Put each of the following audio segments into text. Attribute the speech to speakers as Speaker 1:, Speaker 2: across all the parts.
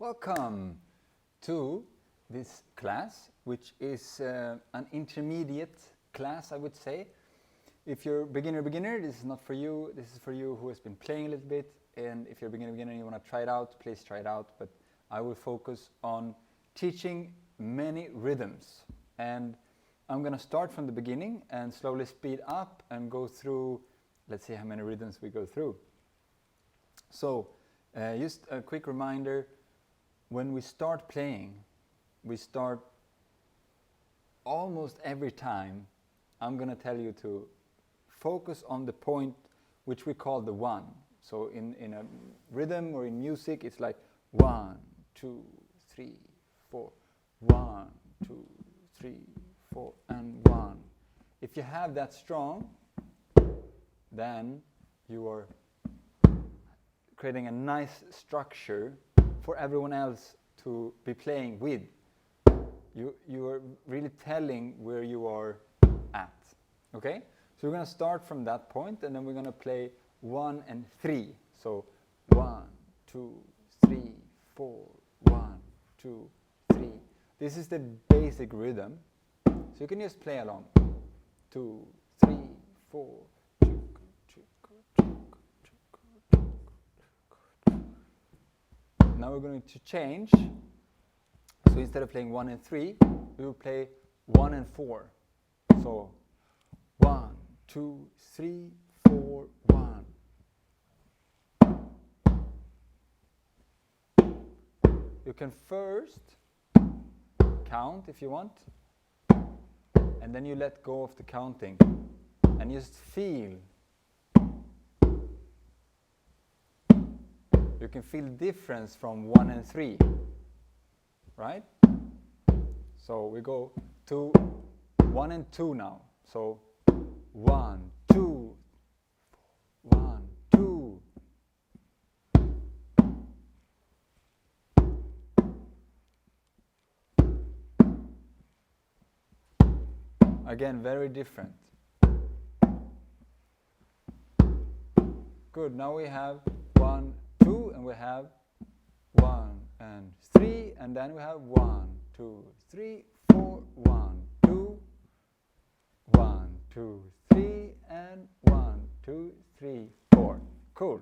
Speaker 1: Welcome to this class, which is an intermediate class, I would say. If you're beginner, this is not for you. This is for you who has been playing a little bit. And if you're beginner and you want to try it out, please try it out. But I will focus on teaching many rhythms. And I'm going to start from the beginning and slowly speed up and go through, let's see how many rhythms we go through. So, just a quick reminder, when we start playing, we start almost every time, I'm going to tell you to focus on the point which we call the one. So in a rhythm or in music, it's like 1, 2, 3, 4, 1, 2, 3, 4, and 1. If you have that strong, then you are creating a nice structure for everyone else to be playing with. You are really telling where you are at. Okay? So we're going to start from that point, and then we're going to play 1 and 3. So 1, 2, 3, 4, 1, 2, 3. This is the basic rhythm. So you can just play along. 2, 3, 4. Now we're going to change. So instead of playing 1 and 3, we will play 1 and 4. So 1, 2, 3, 4, 1. You can first count if you want, and then you let go of the counting and just feel. You can feel difference from 1 and 3, right? So we go to 1 and 2 now. So 1, 2, 1, 2. Again, very different. Good, now we have 1, 2, and we have 1 and 3, and then we have 1, 2, 3, 4, 1, 2, 1, 2, 3, and 1, 2, 3, 4. Cool.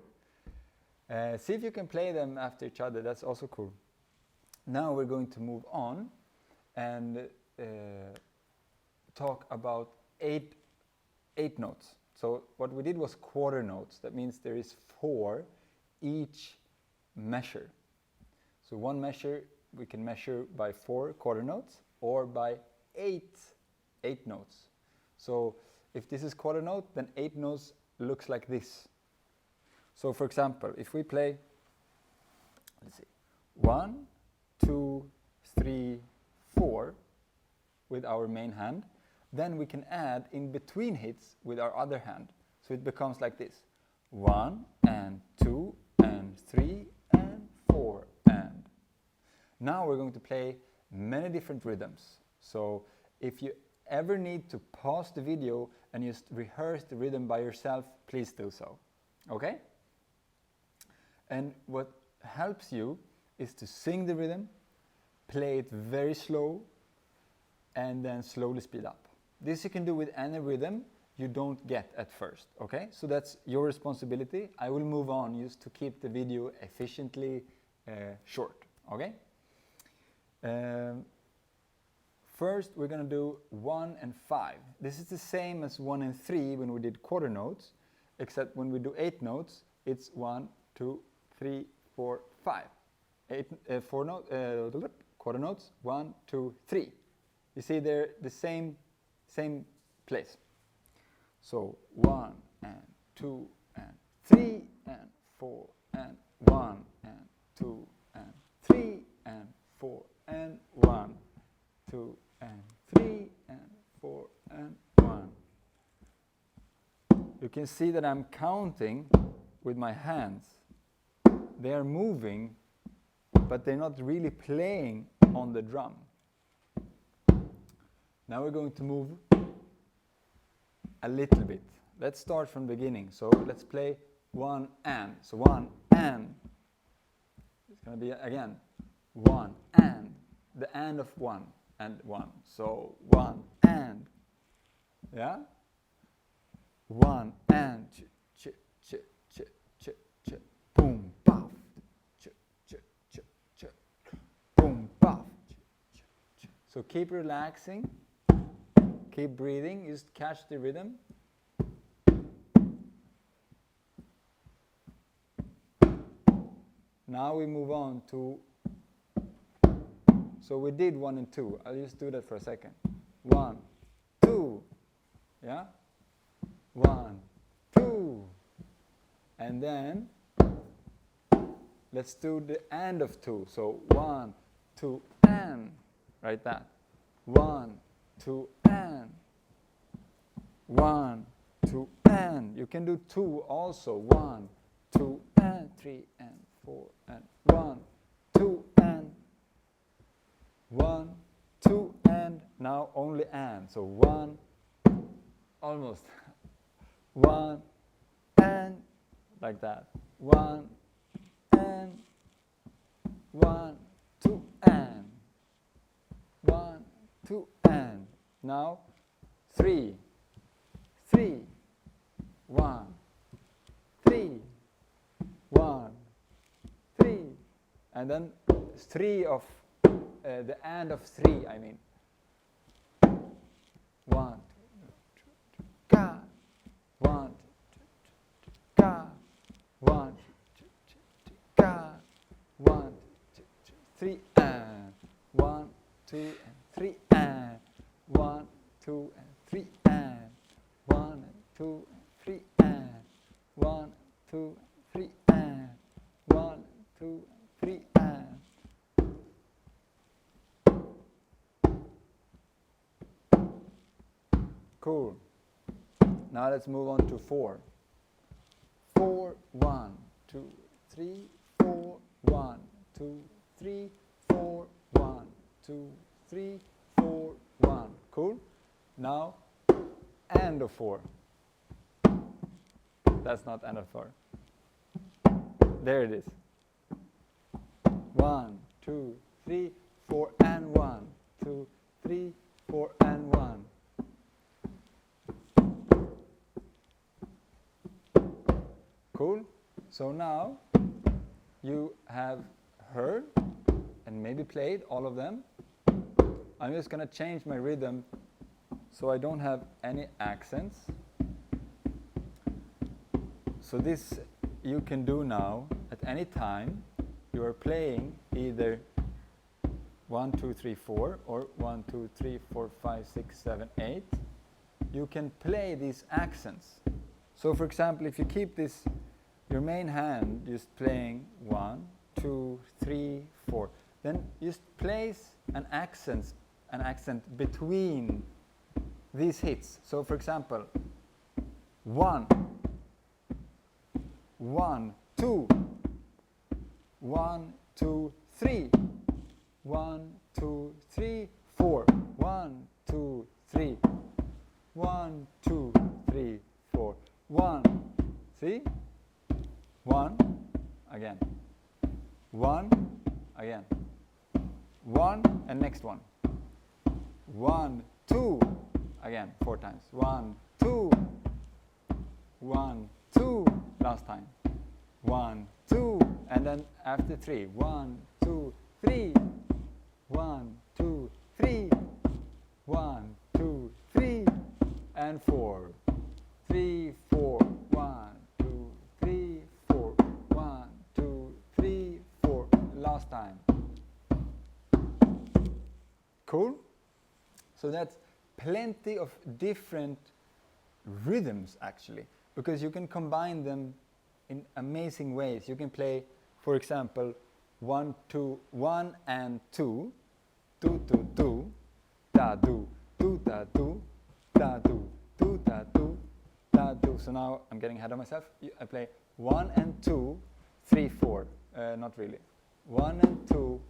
Speaker 1: See if you can play them after each other. That's also cool. Now we're going to move on and talk about eight notes. So what we did was quarter notes. That means there is 4 each measure. So one measure we can measure by 4 quarter notes or by 8 notes. So if this is quarter note, then 8 notes looks like this. So for example, if we play, let's see, 1, 2, 3, 4 with our main hand, then we can add in between hits with our other hand. So it becomes like this: 1 and 2 and 3 and 4 and. Now we're going to play many different rhythms. So if you ever need to pause the video and just rehearse the rhythm by yourself, please do so. Okay? And what helps you is to sing the rhythm, play it very slow, and then slowly speed up. This you can do with any rhythm you don't get at first, okay? So that's your responsibility. I will move on just to keep the video efficiently short, okay? First, we're going to do 1 and 5. This is the same as 1 and 3 when we did quarter notes, except when we do 8 notes, it's 1, 2, 3, 4, 5. 4 quarter notes, 1, 2, 3. You see they're the same place. So 1 and 2 and 3 and 4 and 1 and 2 and 3 and 4 and 1, 2 and 3 and 4 and 1. You can see that I'm counting with my hands. They are moving, but they're not really playing on the drum. Now we're going to move a little bit. Let's start from the beginning. So let's play 1 and. So 1 and. It's going to be again 1 and, the and of 1 and 1. So 1 and, yeah? 1 and, ch, ch, ch, ch, ch, ch, boom, puff, ch, ch, ch, ch, boom, puff, ch, ch, ch. So keep relaxing, keep breathing, just catch the rhythm. Now we move on to, so we did 1 and 2. I'll just do that for a second. 1, 2, yeah? 1, 2. And then let's do the and of 2. So 1, 2, and. Write that. 1, 2, and. 1, 2, and. You can do 2 also. 1, 2, and 3 and 4 and 1, 2 and 1, 2 and. Now only and. So 1, almost. 1 and, like that. 1 and 1, 2 and 1, 2 and. Now 3, 3, 1, 3, 1, 3, and then 3 of the and of 3. I mean 1, 2, ka, 1, ka, 1, ka, 1, 3 and 1, 2 and 3 and 1, 2 and 3 and 1 and 2 and 3 and 1, 2 and 3 and 1, 2 and 3 and. Cool. Now let's move on to 4. 4, 1, 2, 3, 4, 1, 2, 3, 4, 1, 2, 3, 4, 1. Cool? Now, and of 4. That's not and of 4. There it is. 1, 2, 3, 4, and 1, 2, 3, 4, and 1. Cool? So now you have heard and maybe played all of them. I'm just going to change my rhythm so I don't have any accents. So this you can do now at any time. You are playing either 1, 2, 3, 4 or 1, 2, 3, 4, 5, 6, 7, 8. You can play these accents. So for example, if you keep this, your main hand just playing 1, 2, 3, 4, then just place an accent between these hits. So for example, 1, 1, 2, 1, 2, 3, 1, 2, 3, 4, 1, 2, 3, 1, 2, 3, 4, 1. See? 1 again. 1 again. 1 and next one. 1, 2 again, 4 times. 1, 2, 1, 2, last time. 1, 2, and then after 3. 1, 2, 3, 1, 2, 3, 1, 2, 3, and 4. 3, 4, 1, 2, 3, 4, 1, 2, 3, 4, last time. Cool? So that's plenty of different rhythms actually, because you can combine them in amazing ways. You can play, for example, 1, 2, 1 and 2, 2, 2, 2, da do, da do, da do, da do, da do. So now I'm getting ahead of myself. I play 1 and 2, 3, 4. Not really. 1 and 2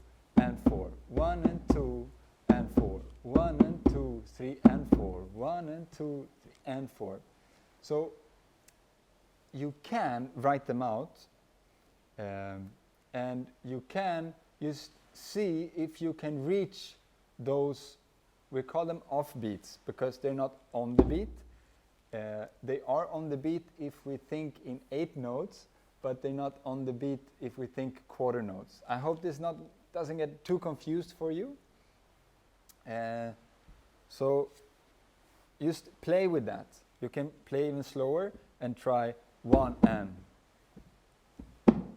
Speaker 1: and 4. 1 and 2 and 4. 1 and 2, 3 and 4. 1 and 2, 3 and 4. So you can write them out, and you can just see if you can reach those, we call them off beats because they're not on the beat. They are on the beat if we think in 8 notes, but they're not on the beat if we think quarter notes. I hope this doesn't get too confused for you. So just play with that. You can play even slower and try 1 and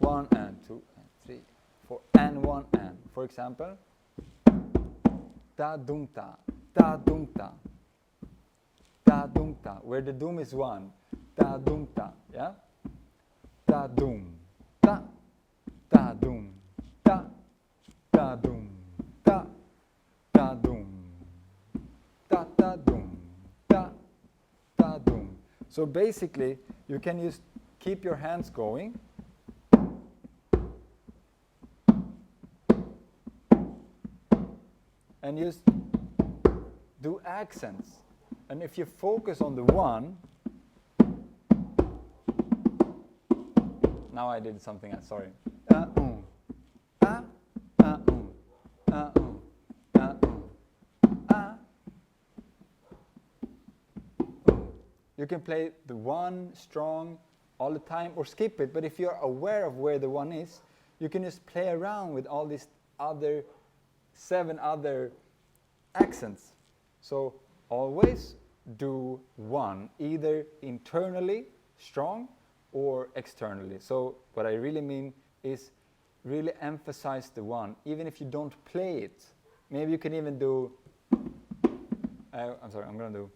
Speaker 1: 1 and 2 and 3, 4 and 1 and. For example, da dum ta, da dum ta, da dum ta, where the dum is 1, da dum ta, yeah? Da dum ta, da dum ta, da dum ta, da dum ta, da dum ta, da dum. So basically, you can just keep your hands going. And just do accents. And if you focus on the 1, now I did something else, sorry. You can play the 1 strong all the time or skip it, but if you're aware of where the 1 is, you can just play around with all these other 7 other accents. So always do 1, either internally strong or externally. So what I really mean is really emphasize the 1, even if you don't play it. Maybe you can even do, I'm sorry, I'm going to do.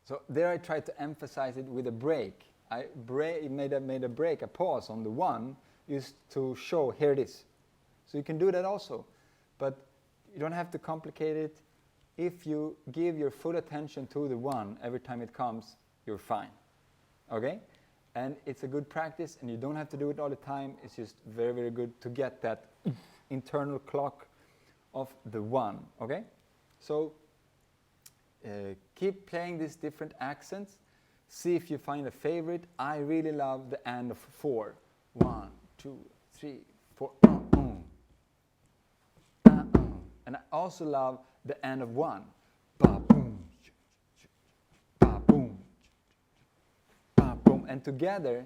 Speaker 1: So there I tried to emphasize it with a break. I made a break, a pause on the 1, just to show, here it is. So you can do that also. But you don't have to complicate it. If you give your full attention to the 1 every time it comes, you're fine. Okay? And it's a good practice, and you don't have to do it all the time. It's just very, very good to get that internal clock of the 1. Okay? So keep playing these different accents. See if you find a favorite. I really love the and of 4. 1, 2, 3, 4. And I also love the and of 1. Ba boom, ba boom, ba boom. And together,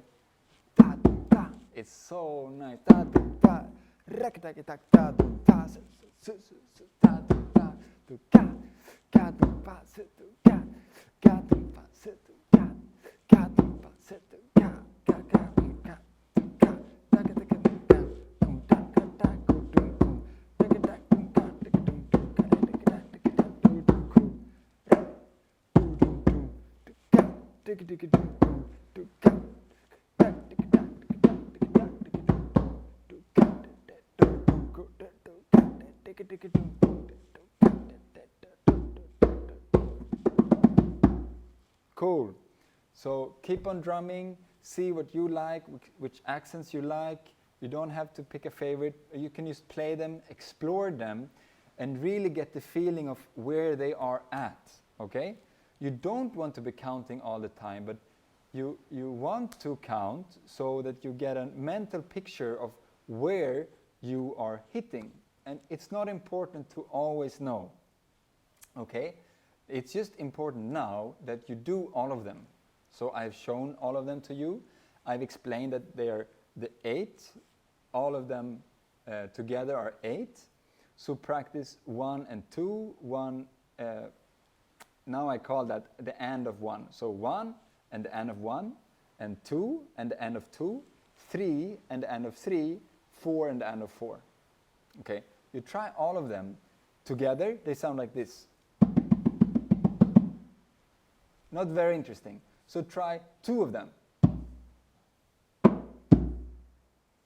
Speaker 1: ta ta. It's so nice. Ta ta, rak ta ta ta ta, ta ta, to ka. Cool. So keep on drumming, see what you like, which accents you like. You don't have to pick a favorite. You can just play them, explore them, and really get the feeling of where they are at, okay? You don't want to be counting all the time, but you want to count so that you get a mental picture of where you are hitting. And it's not important to always know, okay? It's just important now that you do all of them. So I've shown all of them to you. I've explained that they are the 8. All of them together are 8. So practice 1 and 2. 1. Now I call that the and of 1. So 1 and the and of 1, and 2 and the and of 2, 3 and the and of 3, 4 and the and of 4. Okay. You try all of them together. They sound like this. Not very interesting. So try 2 of them.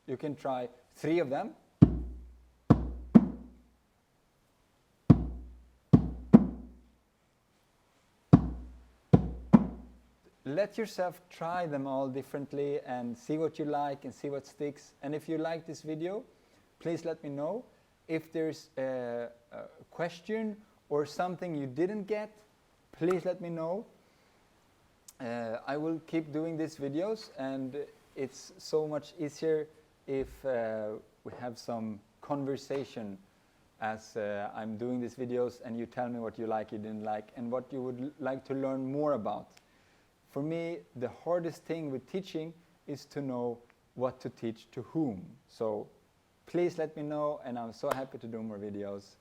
Speaker 1: You can try 3 of them. Let yourself try them all differently and see what you like and see what sticks. And if you like this video, please let me know. If there's a question or something you didn't get, please let me know. I will keep doing these videos, and it's so much easier if we have some conversation as I'm doing these videos and you tell me what you like, you didn't like, and what you would like to learn more about. For me, the hardest thing with teaching is to know what to teach to whom. So please let me know, and I'm so happy to do more videos.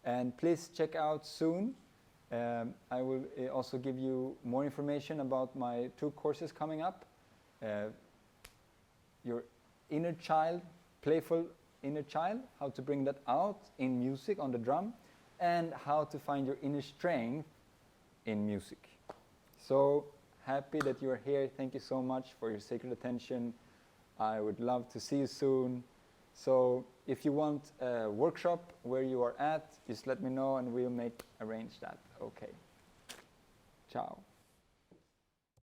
Speaker 1: And please check out soon. I will also give you more information about my 2 courses coming up. Your inner child, playful inner child, how to bring that out in music on the drum, and how to find your inner strength in music. So happy that you're here. Thank you so much for your sacred attention. I would love to see you soon. So if you want a workshop where you are at, just let me know and we'll arrange that. Okay. Ciao.